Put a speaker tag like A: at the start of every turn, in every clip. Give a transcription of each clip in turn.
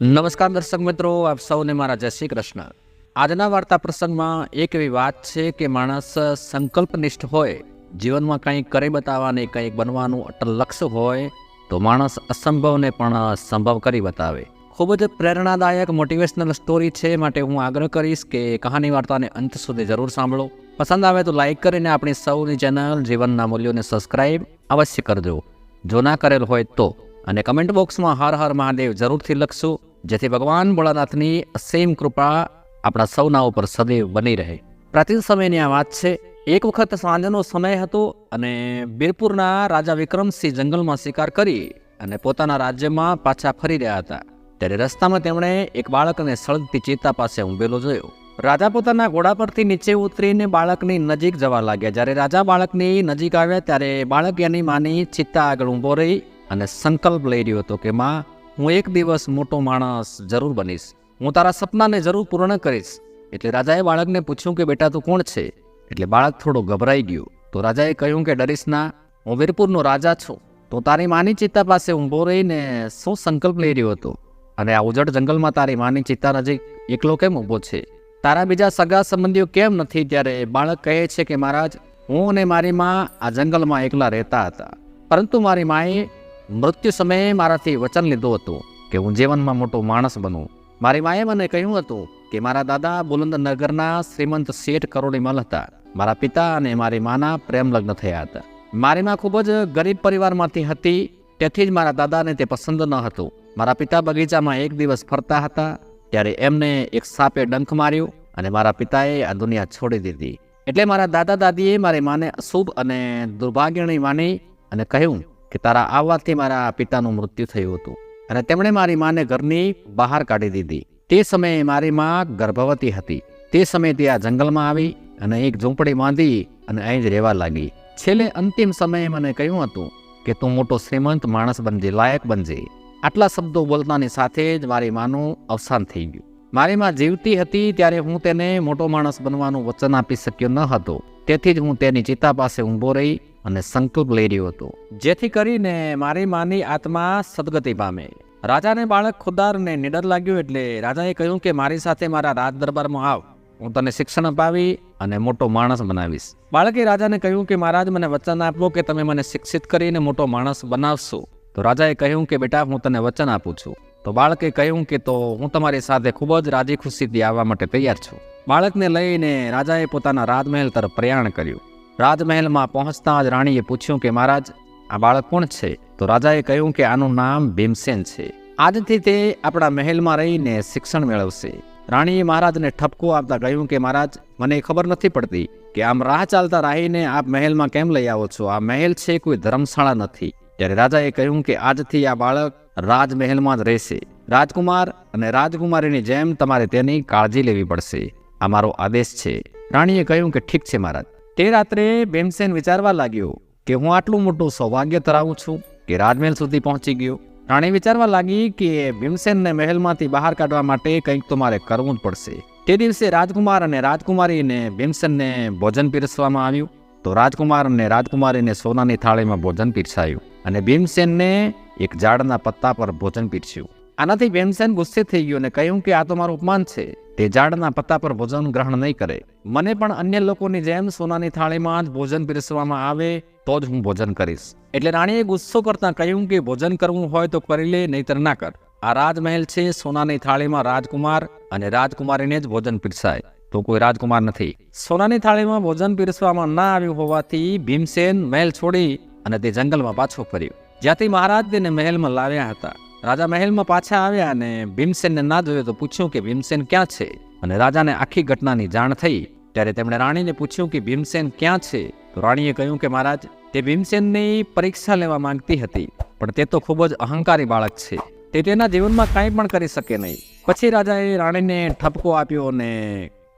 A: નમસ્કાર દર્શક મિત્રો, આપ સૌને મારા જય શ્રી કૃષ્ણ. આજના વાર્તા પ્રસંગમાં એક એવી વાત છે કે માણસ સંકલ્પનિષ્ઠ હોય, જીવનમાં કંઈક કરી બતાવવાની, કંઈક બનવાનું અટલ લક્ષ્ય હોય તો માણસ અસંભવને પણ સંભવ કરી બતાવે. ખૂબ જ પ્રેરણાદાયક મોટિવેશનલ સ્ટોરી છે, માટે હું આગ્રહ કરીશ કે કહાની વાર્તાને અંત સુધી જરૂર સાંભળો. પસંદ આવે તો લાઇક કરીને આપણી સૌની ચેનલ જીવનના મૂલ્યોને સબસ્ક્રાઇબ અવશ્ય કરજો, જો ના કરેલ હોય તો. અને કમેન્ટ બોક્સમાં હર હર મહાદેવ જરૂરથી લખશું, જેથી ભગવાન ભોળાનાથની અસીમ કૃપા આપણા સૌના ઉપર સદૈવ બની રહે. પ્રાચીન સમયની આ વાત છે. એક વખત સાંજનો સમય હતો અને વીરપુરના રાજા વિક્રમસિંહ જંગલમાં શિકાર કરી અને પોતાના રાજ્યમાં પાછા ફરી રહ્યા હતા. ત્યારે રસ્તામાં તેમણે એક બાળકને સળગતી ચિત્તા પાસે ઊભેલો જોયો. રાજા પોતાના ઘોડા પરથી નીચે ઉતરીને બાળકની નજીક જવા લાગ્યા. જ્યારે રાજા બાળકની નજીક આવ્યા ત્યારે બાળક એની માની ચિત્તા આગળ ઊભો રહી અને સંકલ્પ લઈ રહ્યો હતો કે માં, હું એક દિવસ મોટો માણસ જરૂર બનીશ, હું તારા સપનાને જરૂર પૂર્ણ કરીશ. એટલે રાજાએ બાળકને પૂછ્યું કે બેટા તું કોણ છે? એટલે બાળક થોડો ગભરાઈ ગયું. તો રાજાએ કહ્યું કે ડરીશ ના, હું વીરપુરનો રાજા છું. તો તારી માની ચિત્તા પાસે ઊભો રહીને શું સંકલ્પ લઈ રહ્યો હતો? અને આ ઉજળ જંગલમાં તારી માની ચિત્તા નજીક એકલો કેમ ઊભો છે? તારા બીજા સગા સંબંધીઓ કેમ નથી? ત્યારે બાળક કહે છે કે મહારાજ, હું અને મારી માં આ જંગલમાં એકલા રહેતા હતા, પરંતુ મારી માએ મૃત્યુ સમયે મારાથી વચન લીધું હતું કે હું જીવનમાં મોટો માણસ બનું. મારી માએ મને કહ્યું હતું કે મારા દાદા બુલંદનગરના શ્રીમંત શેઠ કરોડીમલ હતા. મારા પિતા અને મારી માના પ્રેમ લગ્ન થયા હતા. મારી માં ખૂબ જ ગરીબ પરિવારમાંથી હતી, તેથી જ મારા દાદાને તે પસંદ ન હતું. મારા પિતા બગીચામાં એક દિવસ ફરતા હતા, ત્યારે એમને એક સાપે ડંખ માર્યો અને મારા પિતાએ આ દુનિયા છોડી દીધી. એટલે મારા દાદા દાદીએ મારી માને અશુભ અને દુર્ભાગ્યણી માની અને કહ્યું કે તારા આવવાથી મારા પિતાનું મૃત્યુ થયું હતું, અને તેમણે મારી માને ઘરની બહાર કાઢી દીધી. તે સમયે મારી માં ગર્ભવતી હતી. તે સમયે તે આ જંગલમાં આવી અને એક ઝૂંપડી બાંધી અને અહીં જ રહેવા લાગી. છેલ્લે અંતિમ સમયે મને કહ્યું હતું કે તું મોટો શ્રીમંત માણસ બનજે, લાયક બનજે. આટલા શબ્દો બોલતાની સાથે જ મારી માનું અવસાન થઈ ગયું. મારી માં જીવતી હતી ત્યારે હું તેને મોટો માણસ બનવાનું વચન આપી શક્યો ન હતો, તેથી જ હું તેની ચિતા પાસે ઊભો રહી અને સંકલ્પ લઈ રહ્યો હતો, જેથી કરીને મારી માની આત્મા સદગતિ પામે. રાજાને બાળક ખુદાર ને નિડર લાગ્યું, એટલે રાજાએ કહ્યું કે મારી સાથે મારા રાજ દરબારમાં આવ, હું તને શિક્ષણ અપાવી અને મોટો માણસ બનાવીશ. બાળકે રાજાને કહ્યું કે મહારાજ, મને વચન આપો કે તમે મને શિક્ષિત કરીને મોટો માણસ બનાવશો. તો રાજાએ કહ્યું કે બેટા, હું તને વચન આપું છું. તો બાળકે કહ્યું કે તો હું તમારી સાથે ખૂબ જ રાજી ખુશીથી આવવા માટે તૈયાર છું. બાળકને લઈને રાજાએ પોતાના રાજમહેલ તરફ પ્રયાણ કર્યું. રાજમહેલમાં પહોંચતા જ રાણીએ પૂછ્યું કે મહારાજ, આ બાળક કોણ છે? તો રાજાએ કહ્યું કે આનું નામ ભીમસેન છે. આજથી તે આપણા મહેલમાં રહીને શિક્ષણ મેળવશે. રાણીએ મહારાજને ઠપકો આપતા કહ્યું કે મહારાજ, મને ખબર નથી પડતી કે આમ રાહ ચાલતા રાહીને આપ મહેલમાં કેમ લઈ આવો છો? આ મહેલ છે, કોઈ ધર્મશાળા નથી. ત્યારે રાજાએ કહ્યું કે આજથી આ બાળક રાજમહેલમાં જ રહેશે. રાજકુમાર અને રાજકુમારીની જેમ તમારે તેની કાળજી લેવી પડશે. આ મારો આદેશ છે. રાણીએ કહ્યું કે ઠીક છે મહારાજ. તે રાત્રે ભીમસેન વિચારવા લાગ્યો કે હું આટલું મોટું સૌભાગ્ય ધરાવું છું કે રાજમહેલ સુધી પહોંચી ગયો. રાણી વિચારવા લાગી કે ભીમસેનને મહેલમાંથી બહાર કાઢવા માટે કંઈક તો મારે કરવું જ પડશે. તે દિવસે રાજકુમાર અને રાજકુમારીને ભીમસેનને ભોજન પીરસવામાં આવ્યું. તો રાજકુમાર અને રાજકુમારીને સોનાની થાળીમાં ભોજન પીરસાયું અને ભીમસેનને એક ઝાડના પત્તા પર ભોજન પીરસ્યું. આનાથી ભીમસેન ગુસ્સે થઈ ગયો અને કહ્યું કે આ તો મારું અપમાન છે. તે ઝાડના પત્તા પર ભોજન ગ્રહણ નહીં કરે. મને પણ અન્ય લોકોની જેમ સોનાની થાળીમાં જ ભોજન પીરસવામાં આવે તો જ હું ભોજન કરીશ. એટલે રાણીએ ગુસ્સો કરતા કહ્યું કે ભોજન કરવું હોય તો કરી લે, નહીતર ના કર. આ રાજમહેલ છે, સોનાની થાળીમાં રાજકુમાર અને રાજકુમારીને જ ભોજન પીરસાય, તો કોઈ રાજકુમાર નથી. સોનાની થાળીમાં ભોજન પીરસવામાં ના આવ્યું હોવાથી ભીમસેન મહેલ છોડી અને તે જંગલમાં પાછો ફર્યો, જ્યાંથી મહારાજ તેને મહેલમાં લાવ્યા હતા. રાજા મહેલમાં પાછા આવ્યા અને ભીમસેનને ના જોયો તો પૂછ્યું કે ભીમસેન ક્યાં છે? અને રાજાને આખી ઘટનાની જાણ થઈ. ત્યારે તેમણે રાણીને પૂછ્યું કે ભીમસેન ક્યાં છે? તો રાણીએ કહ્યું કે મહારાજ, તે ભીમસેનની પરીક્ષા લેવા માંગતી હતી, પણ તે તો ખૂબ જ અહંકારી બાળક છે, તે તેના જીવનમાં કાંઈ પણ કરી શકે નહીં. પછી રાજાએ રાણીને ઠપકો આપ્યો અને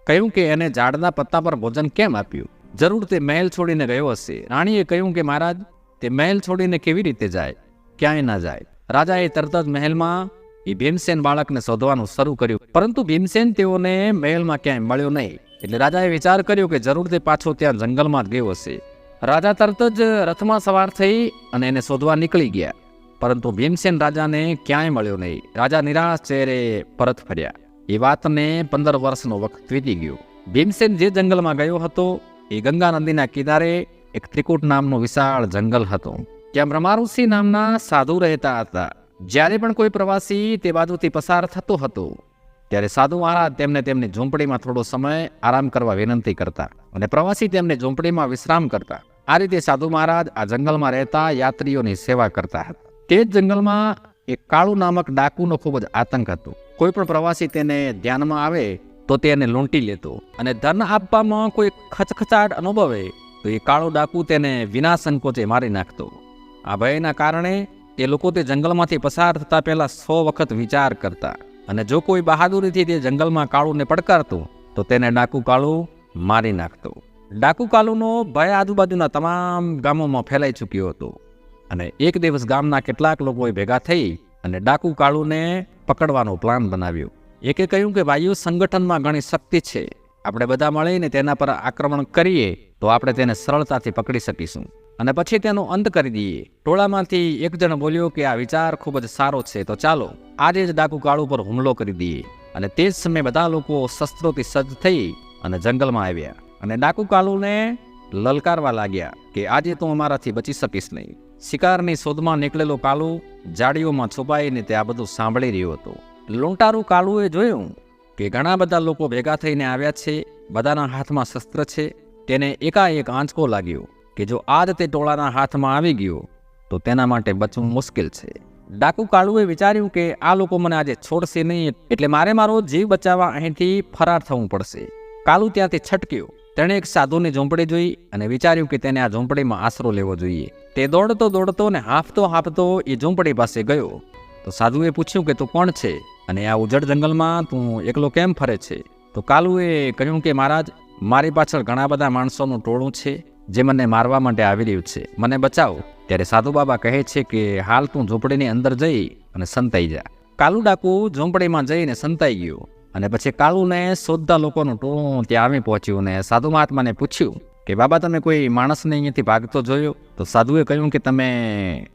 A: કહ્યું કે એને ઝાડના પત્તા પર ભોજન કેમ આપ્યું? જરૂર તે મહેલ છોડીને ગયો હશે. રાણીએ કહ્યું કે મહારાજ, તે મહેલ છોડીને કેવી રીતે જાય? ક્યાંય ના જાય. રાજાએ તરત જ મહેલમાં એ ભીમસેન બાળકને શોધવાનું શરૂ કર્યું, પરંતુ ભીમસેન તેઓને મહેલમાં ક્યાંય મળ્યો નહીં. એટલે રાજાએ વિચાર કર્યો કે જરૂર તે પાછો ત્યાં જંગલમાં જ ગયો હશે. રાજા તરત જ રથમાં સવાર થઈ અને એને શોધવા નીકળી ગયા. પરંતુ ભીમસેન રાજાને ક્યાંય મળ્યો નહીં. રાજા નિરાશ ચહેરે પરત ફર્યા. એ વાતને 15 વર્ષનો વખત વીતી ગયો. ભીમસેન જે જંગલમાં ગયો હતો એ ગંગા નદીના કિનારે એક ત્રિકૂટ નામનું વિશાળ જંગલ હતું. ત્યાં બ્રહ્માઋષિ નામના સાધુ રહેતા હતા. જ્યારે પણ કોઈ પ્રવાસી તે બાજુથી પસાર થતો હતો ત્યારે સાધુ મહારાજ તેમને તેમની ઝૂંપડીમાં થોડો સમય આરામ કરવા વિનંતી કરતા અને પ્રવાસી તેમને ઝૂંપડીમાં વિશ્રામ કરતા. આ રીતે સાધુ મહારાજ આ જંગલમાં રહેતા યાત્રીઓની સેવા કરતા હતા. તે જ જંગલમાં એક કાળુ નામક ડાકુનો ખૂબ જ આતંક હતો. કોઈ પણ પ્રવાસી તેને ધ્યાનમાં આવે તો તેને લૂંટી લેતો અને ધન આપવામાં કોઈ ખચખચાટ અનુભવે તો એ કાળો ડાકુ તેને વિના સંકોચે મારી નાખતો. આ ભયના કારણે એ લોકો તે જંગલમાંથી પસાર થતા પહેલા 100 વખત વિચાર કરતા અને જો કોઈ બહાદુરીથી તે જંગલમાં કાળુને પડકારતો તો તેને ડાકુ કાળુ મારી નાખતો. ડાકુ કાળુનો ભય આજુબાજુના તમામ ગામોમાં ફેલાઈ ચૂક્યો હતો અને એક દિવસ ગામના કેટલાક લોકોએ ભેગા થઈ અને ડાકુ કાળુને પકડવાનો પ્લાન બનાવ્યો. એકે કહ્યું કે ભાઈઓ, સંગઠનમાં ઘણી શક્તિ છે, આપણે બધા મળીને તેના પર આક્રમણ કરીએ તો આપણે તેને સરળતાથી પકડી શકીશું અને પછી તેનો અંત કરી દઈએ. ટોળામાંથી એક જણ બોલ્યો કે આ વિચાર ખૂબ જ સારો છે, તો ચાલો આજે જ ડાકુ કાળુ પર હુમલો કરી દઈએ. અને તે જ સમયે બધા લોકો શસ્ત્રોથી સજ્જ થઈ અને જંગલમાં આવ્યા અને ડાકુ કાળુને લલકારવા લાગ્યા કે આજે તું અમારાથી બચી શકીશ નહીં. શિકારની શોધમાં નીકળેલો કાળુ ઝાડીઓમાં છુપાઈને તે આ બધું સાંભળી રહ્યો હતો. લૂંટારૂ કાળુએ જોયું કે ઘણા બધા લોકો ભેગા થઈને આવ્યા છે, બધાના હાથમાં શસ્ત્ર છે. તેને એકાએક આંચકો લાગ્યો કે જો આજ તે ટોળાના હાથમાં આવી ગયો તો તેના માટે બચવું મુશ્કેલ છે. ડાકુ કાળુએ વિચાર્યું કે આ લોકો મને આજે છોડશે નહીં, એટલે મારે મારો જીવ બચાવવા અહીંથી ફરાર થવું પડશે. કાળુ ત્યાંથી છટક્યો. તેણે એક સાધુની ઝૂંપડી જોઈ અને વિચાર્યું કે તેને આ ઝૂંપડીમાં આશરો લેવો જોઈએ. તે દોડતો દોડતો ને હાંફતો એ ઝૂંપડી પાસે ગયો તો સાધુએ પૂછ્યું કે તું કોણ છે અને આ ઉજળ જંગલમાં તું એકલો કેમ ફરે છે? તો કાળુએ કહ્યું કે મહારાજ, મારી પાછળ ઘણા બધા માણસોનું ટોળું છે જે મને મારવા માટે આવી રહ્યું છે, મને બચાવો. ત્યારે સાધુ બાબા કહે છે કે હાલ તું ઝૂંપડીની અંદર જઈ અને સંતાઈ જા. કાળુ ડાકુ ઝૂંપડીમાં જઈને સંતાઈ ગયો અને પછી કાળુને શોધતા લોકોનું ટોળું ત્યાં આવી પહોંચ્યું અને સાધુ મહાત્માને પૂછ્યું કે બાબા, તમે કોઈ માણસને અહીંયાથી ભાગતો જોયો? તો સાધુએ કહ્યું કે તમે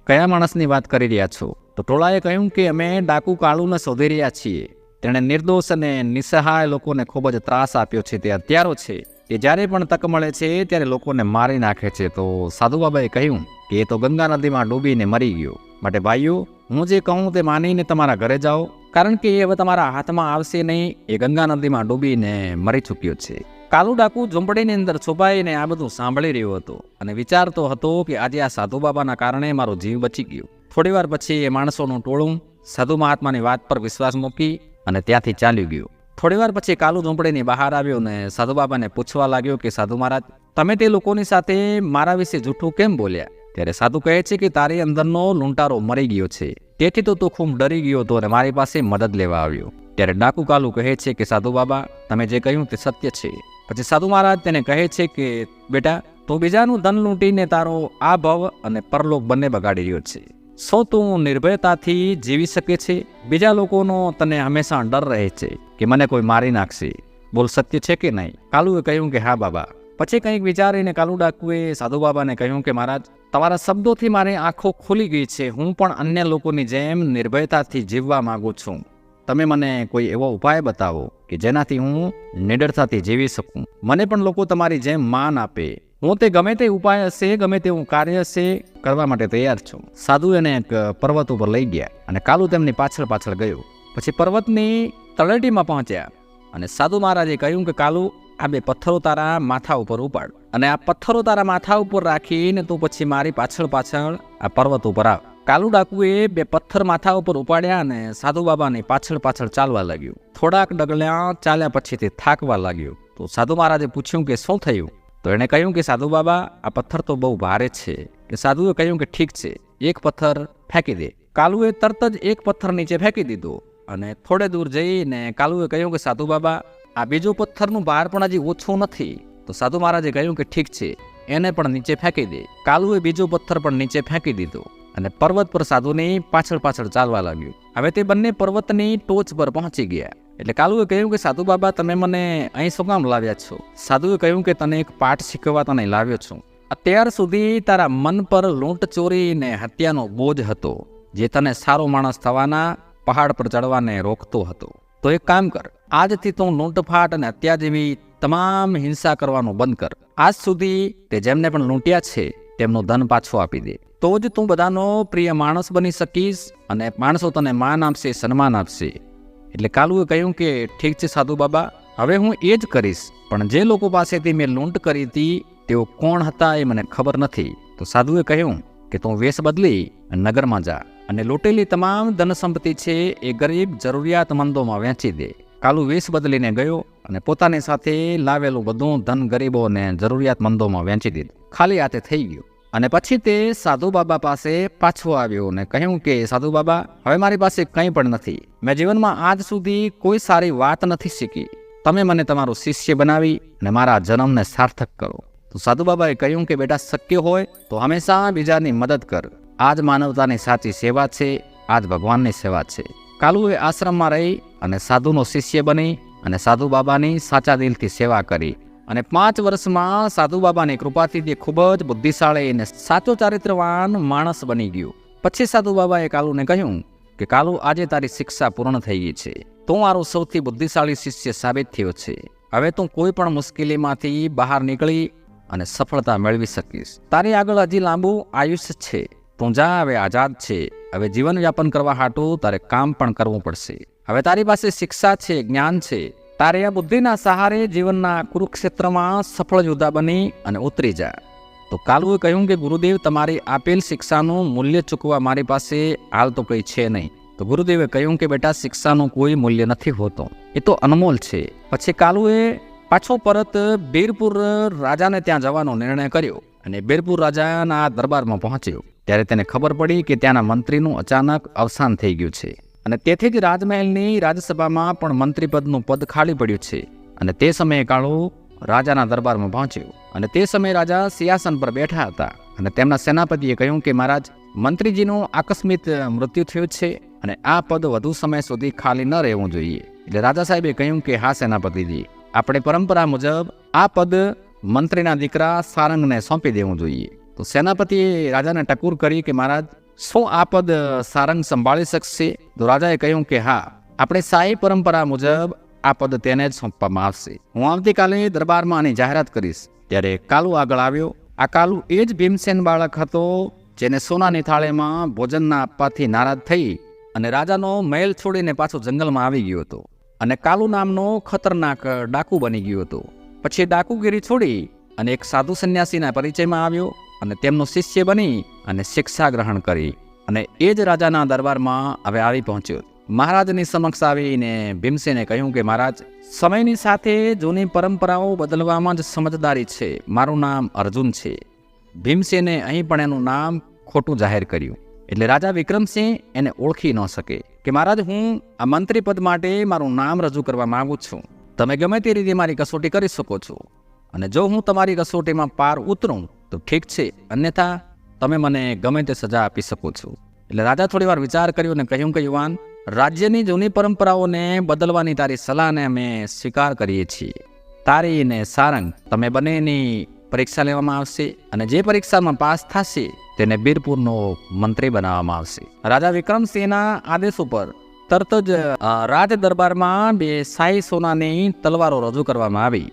A: કયા માણસની વાત કરી રહ્યા છો? તો ટોળાએ કહ્યું કે અમે ડાકુ કાળુને શોધી રહ્યા છીએ. તેણે નિર્દોષ અને નિસહાય લોકોને ખૂબ જ ત્રાસ આપ્યો છે. તે હત્યારો છે, તે જ્યારે પણ તક મળે છે ત્યારે લોકોને મારી નાખે છે. તો સાધુ બાબાએ કહ્યું કે એ તો ગંગા નદીમાં ડૂબીને મરી ગયો. માટે ભાઈઓ, હું જે કહું તે માનીને તમારા ઘરે જાઓ, કારણ કે એ હવે તમારા હાથમાં આવશે નહીં. એ ગંગા નદીમાં ડૂબીને મરી ચૂક્યો છે. કાળુ ડાકુ ઝૂંપડીની અંદર છુપાઈને આ બધું સાંભળી રહ્યો હતો અને વિચારતો હતો કે આજે આ સાધુ બાબાના કારણે મારો જીવ બચી ગયો. થોડીવાર પછી એ માણસોનું ટોળું સાધુ મહાત્માની વાત પર વિશ્વાસ મૂકી અને ત્યાંથી ચાલ્યું ગયું. થોડીવાર પછી કાળુ ઝૂંપડીની બહાર આવ્યો અને સાધુ બાબાને પૂછવા લાગ્યો કે સાધુ મહારાજ, તમે તે લોકોની સાથે મારા વિશે જૂઠું કેમ બોલ્યા? ત્યારે સાધુ કહે છે કે તારી અંદરનો લૂંટારો મરી ગયો છે, તેથી તો તું ખૂબ ડરી ગયો હતો અને મારી પાસે મદદ લેવા આવ્યો. ત્યારે ડાકુ કાળુ કહે છે કે સાધુ બાબા, તમે જે કહ્યું તે સત્ય છે. પછી સાધુ મહારાજ તેને કહે છે કે બેટા, તું બીજાનું ધન લૂંટીને તારો આ ભવ અને પરલોક બંને બગાડી રહ્યો છે. શું તું નિર્ભયતાથી જીવી શકે છે? બીજા લોકોનો તને હંમેશા ડર રહે છે કે મને કોઈ મારી નાખશે. બોલ, સત્ય છે કે નહીં? કાળુએ કહ્યું કે હા બાબા. પછી કંઈક વિચારીને કાળુ ડાકુએ સાધુ બાબાને કહ્યું કે મહારાજ, તમારા શબ્દોથી મારી આંખો ખુલી ગઈ છે. હું પણ અન્ય લોકોની જેમ નિર્ભયતાથી જીવવા માંગુ છું. તમે મને કોઈ એવો ઉપાય બતાવો કે જેનાથી હું નિડરતાથી જીવી શકું. મને પણ લોકો તમારી જેમ માન આપે. હું તે ગમે તે ઉપાય હશે, ગમે તેવું કાર્ય હશે, કરવા માટે તૈયાર છું. સાધુ એને એક પર્વત ઉપર લઈ ગયા અને કાળુ તેમની પાછળ ગયો. પછી પર્વતની તળેટીમાં પહોંચ્યા અને સાધુ મહારાજે કહ્યું કે કાળુ, આ 2 પથ્થરો તારા માથા ઉપર ઉપાડ અને આ પથ્થરો તારા માથા ઉપર રાખીને તું પછી મારી પાછળ આ પર્વત ઉપર આવ. કાળુ ડાકુએ 2 પથ્થર માથા ઉપર ઉપાડ્યા અને સાધુ બાબાની પાછળ ચાલવા લાગ્યું. થોડાક ડગલા ચાલ્યા પછી તે થાકવા લાગ્યો. તો સાધુ મહારાજે પૂછ્યું કે શું થયું? તો એણે કહ્યું કે સાધુ બાબા, આ પથ્થર તો બહુ ભારે છે. કે સાધુએ કહ્યું કે ઠીક છે, એક પથ્થર ફેંકી દે. કાળુએ તરત જ એક પથ્થર નીચે ફેંકી દીધો અને થોડે દૂર જઈને કાળુએ કહ્યું કે સાધુ બાબા, આ બીજો પથ્થરનું ભાર પણ હજી ઓછું નથી. તો સાધુ મહારાજે કહ્યું કે ઠીક છે, એને પણ નીચે ફેંકી દે. કાળુએ બીજો પથ્થર પણ નીચે ફેંકી દીધો અને પર્વત પર સાધુની પાછળ ચાલવા લાગ્યું. હવે તે બંને પર્વતની ટોચ પર પહોંચી ગયા. એટલે કાળુએ કહ્યું કે સાધુ બાબા, તમે મને અહીં શું કામ લાવ્યા છો? સાધુએ કહ્યું કે તને એક પાઠ શીખવવા તને લાવ્યો છું. અત્યાર સુધી તારા મન પર લૂંટ ચોરી ને હત્યાનો બોજ હતો. જે તને સારો માણસ થવાના પહાડ પર ચડવાને રોકતો હતો. તો એક કામ કર, આજથી તું લૂંટફાટ અને હત્યા જેવી તમામ હિંસા કરવાનું બંધ કર. આજ સુધી તે જેમને પણ લૂંટ્યા છે તેમનું ધન પાછું આપી દે. તો જ તું બધાનો પ્રિય માણસ બની શકીશ અને માણસો તને માન આપશે, સન્માન આપશે. એટલે કાલુએ કહ્યું કે ઠીક છે સાધુ બાબા, હવે હું એ જ કરીશ, પણ જે લોકો પાસેથી મેં લૂંટ કરી હતી તેઓ કોણ હતા એ મને ખબર નથી. તો સાધુએ કહ્યું કે તું વેશ બદલી નગરમાં જા અને લૂંટેલી તમામ ધન સંપત્તિ છે એ ગરીબ જરૂરિયાતમંદોમાં વહેંચી દે. કાલુ વેશ બદલીને ગયો અને પોતાની સાથે લાવેલું બધું ધન ગરીબો અને જરૂરિયાતમંદોમાં વહેંચી દીધું. ખાલી હાથે થઈ ગયું. અને પછી તે સાધુ બાબા પાસે પાછો આવ્યો અને કહ્યું કે સાધુ બાબા, હવે મારી પાસે કંઈ પણ નથી. મેં જીવનમાં આજ સુધી કોઈ સારી વાત નથી શીખી. તમે મને તમારો શિષ્ય બનાવી અને મારા જન્મને સાર્થક કરો. તો સાધુ બાબાએ કહ્યું કે બેટા, શક્ય હોય તો હંમેશા બીજાની મદદ કર. આ જ માનવતાની સાચી સેવા છે, આ જ ભગવાનની સેવા છે. કાલુએ આશ્રમમાં રહી અને સાધુનો શિષ્ય બની અને સાધુ બાબાની સાચા દિલથી સેવા કરી. અને 5 વર્ષમાં સાધુ બાબાની કૃપાથી તે ખૂબ જ બુદ્ધિશાળી અને સાચો ચારિત્રવાન માણસ બની ગયો. પછી સાધુ બાબાએ કાલુને કહ્યું કે કાલુ, આજે તારી શિક્ષા પૂર્ણ થઈ ગઈ છે. તું મારો સૌથી બુદ્ધિશાળી શિષ્ય સાબિત થયો છે. હવે તું કોઈ પણ મુશ્કેલીમાંથી બહાર નીકળી અને સફળતા મેળવી શકીશ. તારી આગળ હજી લાંબુ આયુષ્ય છે. તું જા, હવે આઝાદ છે. હવે જીવન વ્યાપન કરવા હાટું તારે કામ પણ કરવું પડશે. હવે તારી પાસે શિક્ષા છે, જ્ઞાન છે. તારે આ બુદ્ધિના સહારે જીવનના કુરુક્ષેત્રમાં સફળ યોદ્ધા બની અને ઉતરી જા. તો કાલુએ કહ્યું કે ગુરુદેવ, તમારી આપેલ શિક્ષાનું મૂલ્ય ચૂકવવા મારી પાસે હાલ તો કંઈ છે નહીં. તો ગુરુદેવે કહ્યું કે બેટા, શિક્ષાનું કોઈ મૂલ્ય નથી હોતું, એ તો અનમોલ છે. પછી કાલુએ પાછો પરત બીરપુર રાજાને ત્યાં જવાનો નિર્ણય કર્યો અને બીરપુર રાજાના દરબારમાં પહોંચ્યો. ત્યારે તેને ખબર પડી કે ત્યાંના મંત્રીનું અચાનક અવસાન થઈ ગયું છે અને તેથી જ રાજમહેલની રાજસભામાં પણ મંત્રીપદનું પદ ખાલી પડ્યું છે. અને તે સમયે કાળુ રાજાના દરબારમાં પહોંચ્યો અને તે સમયે રાજા સિંહાસન પર બેઠા હતા અને તેમના સેનાપતિએ કહ્યું કે મહારાજ, મંત્રીજીનું આકસ્મિક મૃત્યુ થયું છે અને આ પદ વધુ સમય સુધી ખાલી ન રહેવું જોઈએ. એટલે રાજા સાહેબે કહ્યું કે હા સેનાપતિજી, આપણે પરંપરા મુજબ આ પદ મંત્રીના દીકરા સારંગને સોંપી દેવું જોઈએ. તો સેનાપતિએ રાજાને ટકોર કરી કે મહારાજ, શું આ પદ સારંગ સંભાળી શકશે? તો રાજાએ કહ્યું કે હા, આપણે શાહી પરંપરા મુજબ આ પદ તેને જ સોંપવામાં આવશે. હું આવતીકાલે દરબારમાં આની જાહેરાત કરીશ. ત્યારે કાલુ આગળ આવ્યો. આ કાલુ એ જ ભીમસેન બાળક હતો જેને સોનાની થાળીમાં ભોજનના આપવાથી નારાજ થઈ અને રાજાનો મહેલ છોડીને પાછો જંગલમાં આવી ગયો હતો અને કાલુ નામનો ખતરનાક ડાકુ બની ગયો હતો. પછી ડાકુગીરી છોડી અને એક સાધુ સંન્યાસીના પરિચયમાં આવ્યો અને તેમનો શિષ્ય બની અને શિક્ષા ગ્રહણ કરી અને એ જ રાજાના દરબારમાં હવે આવી પહોંચ્યો. મહારાજની સમક્ષ આવીને ભીમસેને કહ્યું કે મહારાજ, સમયની સાથે જૂની પરંપરાઓ બદલવામાં જ સમજદારી છે. મારું નામ અર્જુન છે. ભીમસેને અહીં પણ એનું નામ ખોટું જાહેર કર્યું. એટલે રાજા વિક્રમસિંહ એને ઓળખી ન શકે કે મહારાજ, હું આ મંત્રી પદ માટે મારું નામ રજૂ કરવા માંગુ છું. તમે ગમે તે રીતે મારી કસોટી કરી શકો છો અને જો હું તમારી કસોટીમાં પાર ઉતરું તો ઠીક છે, અન્યથા તમે મને ગમે તે સજા આપી શકો છો. એટલે રાજા થોડી વાર વિચાર કર્યો અને કહ્યું કે યુવાન, રાજ્યની જૂની પરંપરાઓને બદલવાની તારી સલાહને અમે સ્વીકાર કરીએ છીએ. તારી ને સારંગ, તમે બંનેની પરીક્ષા લેવામાં આવશે અને જે પરીક્ષામાં પાસ થશે તેને બીરપુરનો મંત્રી બનાવવામાં આવશે. રાજા વિક્રમસિંહના આદેશ ઉપર તરત જ રાજ દરબારમાં 2 શાહી સોનાની તલવારો રજૂ કરવામાં આવી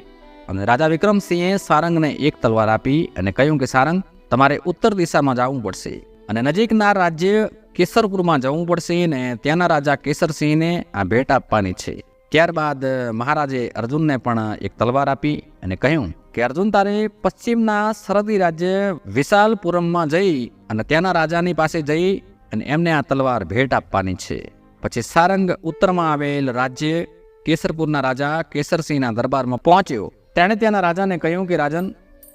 A: અને રાજા વિક્રમસિંહે સારંગને એક તલવાર આપી અને કહ્યું કે સારંગ, તમારે ઉત્તર દિશામાં જવું પડશે અને નજીકના રાજ્ય કેસરપુરમાં જવું પડશે અને ત્યાંના રાજા કેસરસિંહને આ ભેટ આપવાની છે. ત્યારબાદ મહારાજે અર્જુનને પણ એક તલવાર આપી અને કહ્યું કે અર્જુન, તારે પશ્ચિમના સરહદી રાજ્ય વિશાલપુરમમાં જઈ અને ત્યાંના રાજાની પાસે જઈ અને એમને આ તલવાર ભેટ આપવાની છે. પછી સારંગ ઉત્તરમાં આવેલ રાજ્ય કેસરપુરના રાજા કેસરસિંહના દરબારમાં પહોંચ્યો. તેણે ત્યાંના રાજાને કહ્યું કે રાજન,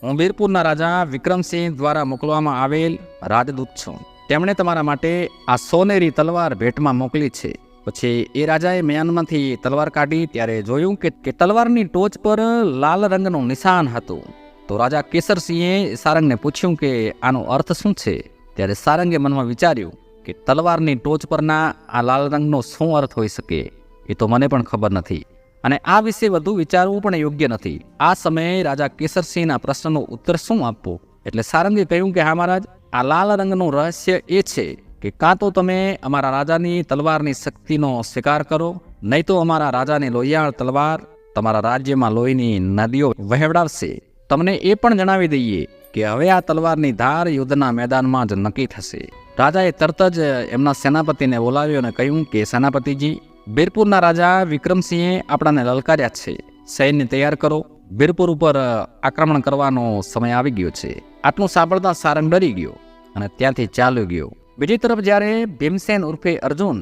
A: હું બીરપુરના રાજા વિક્રમસિંહ દ્વારા મોકલવામાં આવેલ રાજદૂત છું. તેમણે તમારા માટે આ સોનેરી તલવાર ભેટમાં મોકલી છે. પછી એ રાજાએ મ્યાનમાંથી તલવાર કાઢી ત્યારે જોયું કે તલવારની ટોચ પર લાલ રંગનું નિશાન હતું. તો રાજા કેસરસિંહે સારંગને પૂછ્યું કે આનો અર્થ શું છે? ત્યારે સારંગે મનમાં વિચાર્યું કે તલવારની ટોચ પરના આ લાલ રંગનો શું અર્થ હોઈ શકે, એ તો મને પણ ખબર નથી અને આ વિશે વધુ વિચારવું પણ યોગ્ય નથી. આ સમયે રાજા કેસરસિંહના પ્રશ્નનો ઉત્તર શું આપવો? એટલે સારંગે કહ્યું કે હા મહારાજ, આ લાલ રંગનું રહસ્ય એ છે કે કાં તો તમે અમારા રાજાની તલવારની શક્તિનો સ્વીકાર કરો, નહીં તો અમારા રાજાની લોહિયાળ તલવાર તમારા રાજ્યમાં લોહીની નદીઓ વહેવડાવશે. તમને એ પણ જણાવી દઈએ કે હવે આ તલવારની ધાર યુદ્ધના મેદાનમાં જ નક્કી થશે. રાજાએ તરત જ એમના સેનાપતિને બોલાવ્યો અને કહ્યું કે સેનાપતિજી, વીરપુરના રાજા વિક્રમસિંહે આપણાને લલકાર્યા છે. સૈન્ય તૈયાર કરો, વીરપુર ઉપર આક્રમણ કરવાનો સમય આવી ગયો છે. આટલું સાંભળતા સારંગ ડરી ગયો અને ત્યાંથી ચાલ્યો ગયો. બીજી તરફ જ્યારે ભીમસેન ઉર્ફે અર્જુન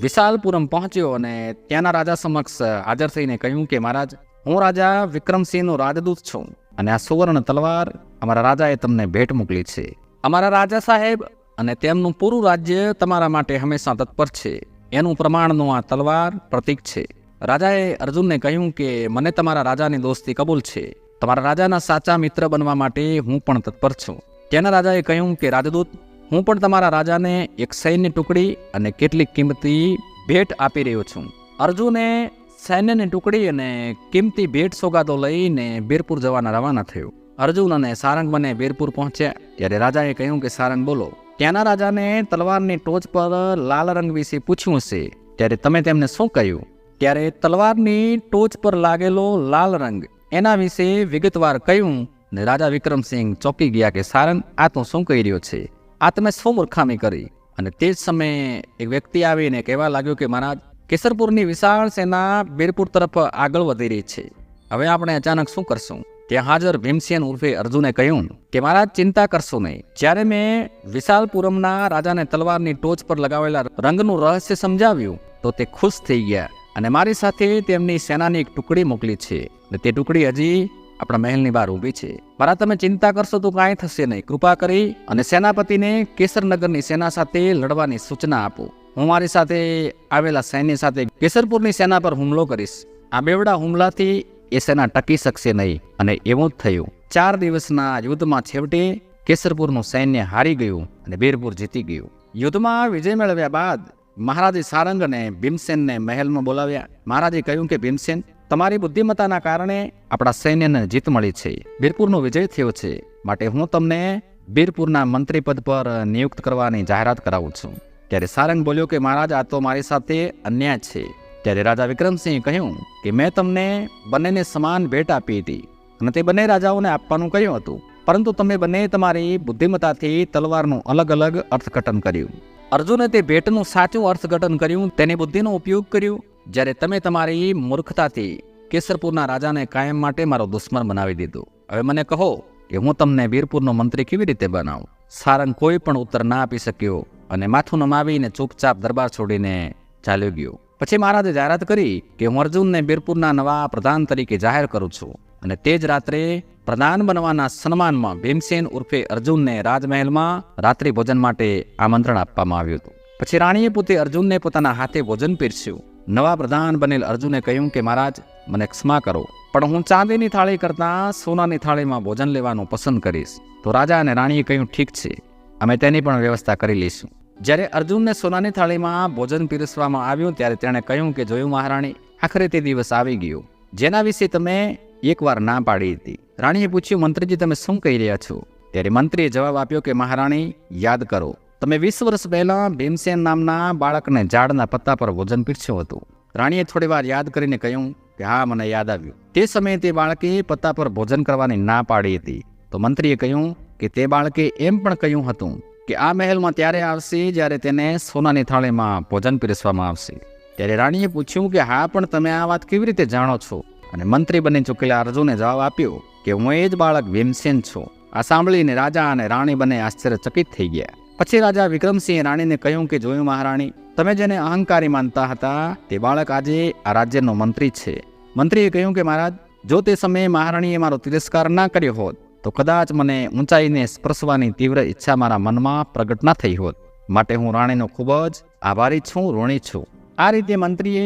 A: વિશાલપુરમ પહોંચ્યો અને ત્યાંના રાજા સમક્ષ હાજર થઈને કહ્યું કે મહારાજ, હું રાજા વિક્રમસિંહનો રાજદૂત છું અને આ સુવર્ણ તલવાર અમારા રાજાએ તમને ભેટ મોકલી છે. અમારા રાજા સાહેબ અને તેમનું પૂરું રાજ્ય તમારા માટે હંમેશા તત્પર છે. એનું પ્રમાણનું આ તલવાર પ્રતીક છે. રાજાએ અર્જુનને કહ્યું કે મને તમારા રાજાની દોસ્તી કબૂલ છે. તમારા રાજાના સાચા મિત્ર બનવા માટે હું પણ તત્પર છું. ત્યાંના રાજાએ કહ્યું કે રાજદૂત, હું પણ તમારા રાજાને એક સૈન્ય ટુકડી અને કેટલીક કિંમતી ભેટ આપી રહ્યો છું. અર્જુને સૈન્યની ટુકડી અને કિંમતી ભેટ સોગાદો લઈને વીરપુર જવાના રવાના થયો. અર્જુન અને સારંગ બંને વીરપુર પહોંચ્યા ત્યારે રાજાએ કહ્યું કે સારંગ બોલો. ત્યાંના રાજાને તલવારની ટોચ પર લાલ રંગ વિશે પૂછ્યું હશે, ત્યારે તમે તેમને શું કહ્યું? ત્યારે તલવારની ટોચ પર લાગેલો લાલ રંગ એના વિશે વિગતવાર કહ્યું ને રાજા વિક્રમસિંહ ચોંકી ગયા કે સારંગ, આ તો શું કહી રહ્યો છે? આ તમે શું મૂર્ખામી કરી? અને તે જ સમયે એક વ્યક્તિ આવીને કહેવા લાગ્યો કે મહારાજ, કેસરપુરની વિશાળ સેના વીરપુર તરફ આગળ વધી રહી છે. હવે આપણે અચાનક શું કરશું? ત્યાં હાજર ભીમસેન ઉર્ફે અર્જુને કહ્યું કે મહારાજ, ચિંતા કરશો નહીં. જ્યારે મેં વિશાલપુરમના રાજાને તલવારની ટોચ પર લગાવેલા રંગનું રહસ્ય સમજાવ્યું તો તે ખુશ થઈ ગયા અને મારી સાથે તેમની સેનાની એક ટુકડી મોકલી છે અને તે ટુકડી હજી આપણા મહેલની બહાર ઊભી છે. મારા તમે ચિંતા કરશો તો કાંઈ થશે નહીં. કૃપા કરી અને સેનાપતિને કેસરનગરની સેના સાથે લડવાની સૂચના આપો. હું મારી સાથે આવેલા સૈન્ય સાથે કેસરપુરની સેના પર હુમલો કરીશ. આ બેવડા હુમલાથી એ સેના ટકી શકશે નહીં. અને એવું જ થયું. 4 દિવસના યુદ્ધમાં છેવટે કેસરપુરનું સૈન્ય હારી ગયું અને વીરપુર જીતી ગયું. યુદ્ધમાં વિજય મેળવ્યા બાદ મહારાજે સારંગ અને ભીમસેનને મહેલમાં બોલાવ્યા. મહારાજે કહ્યું કે ભીમસેન, તમારી બુદ્ધિમત્તાના કારણે આપણા સૈન્યને જીત મળી છે. વીરપુરનો વિજય થયો છે. માટે હું તમને વીરપુરના મંત્રી પદ પર નિયુક્ત કરવાની જાહેરાત કરાવું છું. ત્યારે સારંગ બોલ્યો કે મહારાજ, આ તો મારી સાથે અન્યાય છે. ત્યારે રાજા વિક્રમસિંહે કહ્યું કે મેં તમને બંનેને સમાન ભેટ આપી હતી અને તે બંને રાજાઓને આપવાનું કહ્યું હતું, પરંતુ તમે બંને તમારી બુદ્ધિમત્તાથી તલવારનું અલગ અલગ અર્થઘટન કર્યું. અર્જુને તે ભેટનું સાચું અર્થઘટન કર્યું, તેની બુદ્ધિનો ઉપયોગ કર્યો, જ્યારે તમે તમારી મૂર્ખતાથી કેસરપુરના રાજાને કાયમ માટે મારો દુશ્મન બનાવી દીધો. હવે મને કહો કે હું તમને વીરપુરનો મંત્રી કેવી રીતે બનાવું? સારંગ કોઈ પણ ઉત્તર ના આપી શક્યો અને માથું નમાવીને ચૂપચાપ દરબાર છોડીને ચાલ્યો ગયો. પછી મહારાજે જાહેરાત કરી કે હું અર્જુનને વીરપુરના નવા પ્રધાન તરીકે જાહેર કરું છું. અને તે જ રાત્રે પ્રધાન બનવાના સન્માનમાં ભીમસેન ઉર્ફે અર્જુનને રાજમહેલમાં રાત્રિ ભોજન માટે આમંત્રણ આપવામાં આવ્યું હતું. પછી રાણીએ પોતે અર્જુનને પોતાના હાથે ભોજન પીરસ્યું. નવા પ્રધાન બનેલ અર્જુને કહ્યું કે મહારાજ, મને ક્ષમા કરો, પણ હું ચાંદીની થાળી કરતાં સોનાની થાળીમાં ભોજન લેવાનું પસંદ કરીશ. તો રાજા અને રાણીએ કહ્યું, ઠીક છે, અમે તેની પણ વ્યવસ્થા કરી લઈશું. જ્યારે અર્જુનને સોનાની થાળીમાં ભોજન પીરસવામાં આવ્યું ત્યારે તેણે કહ્યું કે જોયું મહારાણી, આખરે તે દિવસ આવી ગયો જેના વિશે તમે એકવાર ના પાડી હતી. રાણીએ પૂછ્યું, મંત્રીજી, તમે શું કહી રહ્યા છો? ત્યારે મંત્રીએ જવાબ આપ્યો કે મહારાણી, યાદ કરો, તમે 20 વર્ષ પહેલા ભીમસેન નામના બાળકને ઝાડના પત્તા પર ભોજન પીરસ્યું હતું. રાણીએ થોડી વાર યાદ કરીને કહ્યું કે હા, મને યાદ આવ્યું. તે સમયે તે બાળકે પત્તા પર ભોજન કરવાની ના પાડી હતી. તો મંત્રીએ કહ્યું કે તે બાળકે એમ પણ કહ્યું હતું કે આ મહેલમાં ત્યારે આવશે જ્યારે તેને સોનાની થાળીમાં ભોજન પીરસવામાં આવશે. ત્યારે રાણીએ પૂછ્યું કે હા, પણ તમે આ વાત કેવી રીતે જાણો છો? અને મંત્રી બની ચૂકેલા અર્જુને જવાબ આપ્યો કે હું એ જ બાળક ભીમસેન છું. આ સાંભળીને રાજા અને રાણી બંને આશ્ચર્યચકિત થઈ ગયા. પછી રાજા વિક્રમસિંહે રાણીને કહ્યું કે જોયું મહારાણી, તમે જેને અહંકારી માનતા હતા તે બાળક આજે આ રાજ્યનો મંત્રી છે. મંત્રીએ કહ્યું કે મહારાજ, જો તે સમયે મહારાણીએ મારો તિરસ્કાર ના કર્યો હોત તો કદાચ મને ઊંચાઈને સ્પર્શવાની તીવ્ર ઈચ્છા મારા મનમાં પ્રગટ ના થઈ હોત. માટે હું રાણીનો ખૂબ જ આભારી છું, ઋણી છું. આ રીતે મંત્રીએ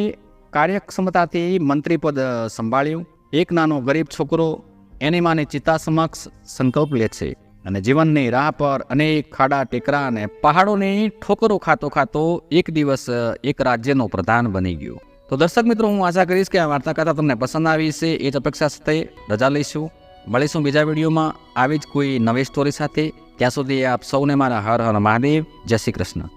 A: કાર્યક્ષમતાથી મંત્રીપદ સંભાળ્યું. એક નાનો ગરીબ છોકરો એની માની ચિતા સમક્ષ સંકલ્પ લે છે અને જીવનની રાહ પર અનેક ખાડા ટેકરા અને પહાડોની ઠોકરો ખાતો ખાતો એક દિવસ એક રાજ્યનો પ્રધાન બની ગયો. તો દર્શક મિત્રો, હું આશા કરીશ કે આ વાર્તા કથા તમને પસંદ આવી છે. એ જ અપેક્ષા સાથે રજા લઈશું. મળીશું બીજા વિડીયોમાં આવી જ કોઈ નવી સ્ટોરી સાથે. ત્યાં સુધી આપ સૌને મારા હર હર મહાદેવ. જય શ્રી કૃષ્ણ.